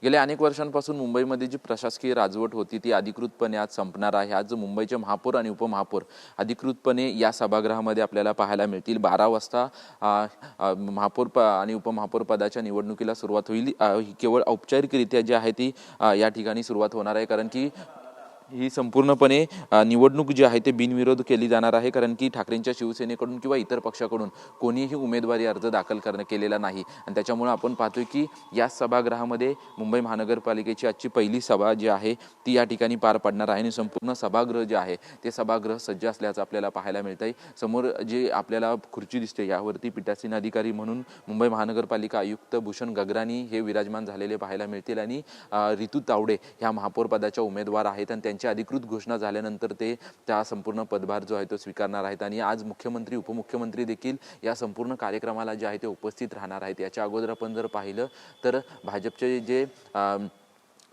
गेल्या अनेक वर्षांपासून मुंबईमध्ये जी प्रशासकीय राजवट होती ती अधिकृतपणे आज संपणार आहे। आज मुंबईचे महापौर आणि उपमहापौर अधिकृतपणे या सभागृहामध्ये आपल्याला पाहायला मिळतील। 12 वाजता महापौर आणि उपमहापौर पदाच्या निवडणुकीला सुरुवात होईल। केवळ औपचारिकरित्या जी आहे ती या ठिकाणी सुरुवात होणार आहे, कारण की ही संपूर्णपणे निवडणूक जी आहे ते बिनविरोध केली जाणार आहे, कारण की ठाकरेंच्या शिवसेनेकडून किंवा इतर पक्षाकडून कोणीही उमेदवारी अर्ज दाखल केलेला नाही। आणि त्याच्यामुळे आपण पाहतोय की या सभागृहामध्ये मुंबई महानगरपालिकेची आजची पहिली सभा जी आहे ती या ठिकाणी पार पडणार आहे आणि संपूर्ण सभागृह जे आहे ते सभागृह सज्ज असल्याचं आपल्याला पाहायला मिळतंय। समोर जे आपल्याला खुर्ची दिसते यावरती पीठासीन अधिकारी म्हणून मुंबई महानगरपालिका आयुक्त भूषण गगरानी हे विराजमान झालेले पाहायला मिळतील आणि ऋतू तावडे ह्या महापौर पदाच्या उमेदवार आहेत आणि अधिकृत घोषणा झाल्यानंतर ते त्या संपूर्ण पदभार जो आहे तो स्वीकारणार आहेत। आणि आज मुख्यमंत्री उपमुख्यमंत्री देखील या संपूर्ण कार्यक्रमाला जे आहे ते उपस्थित राहणार आहेत। याच्या अगोदर आपण जर पाहिलं तर भाजपचे जे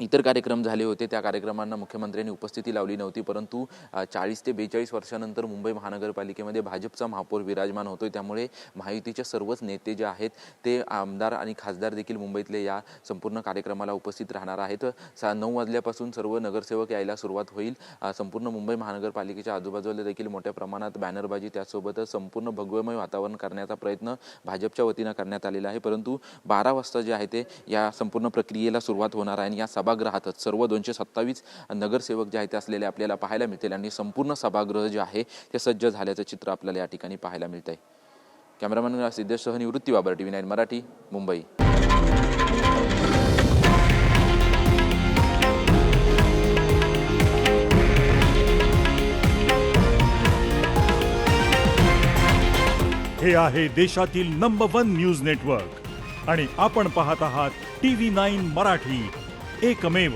इतर कार्यक्रम झाले होते त्या कार्यक्रमांना मुख्यमंत्र्यांनी उपस्थिती लावली नव्हती, परंतु 40 ते 42 वर्षानंतर मुंबई महानगरपालिकेमध्ये भाजपचा महापौर विराजमान होतोय, त्यामुळे महायुतीचे सर्वच नेते जे आहेत ते आमदार आणि खासदार देखील मुंबईतले या संपूर्ण कार्यक्रमाला उपस्थित राहणार आहेत। 9 वाजल्यापासून सर्व नगरसेवक यायला सुरुवात होईल। संपूर्ण मुंबई महानगरपालिकेच्या आजूबाजूला देखील मोठ्या प्रमाणात बॅनरबाजी त्यासोबतच संपूर्ण भगवमय वातावरण करण्याचा प्रयत्न भाजपच्या वतीनं करण्यात आलेला आहे, परंतु 12 वाजता जे आहे ते या संपूर्ण प्रक्रियेला सुरुवात होणार आहे आणि या सभागृहातच सर्व 227 नगरसेवक जे आहेत ते असलेले आपल्याला पाहायला मिळतील आणि संपूर्ण सभागृह जे आहे ते सज्ज झाल्याचं चित्र आपल्याला या ठिकाणी पाहायला मिळतंय। कॅमेरामॅन सिद्धेशसह निवृत्ती बाबर, TV9 मराठी, मुंबई। हे आहे देशातील नंबर 1 न्यूज नेटवर्क आणि आपण पाहत आहात TV9 मराठी, एकमेव।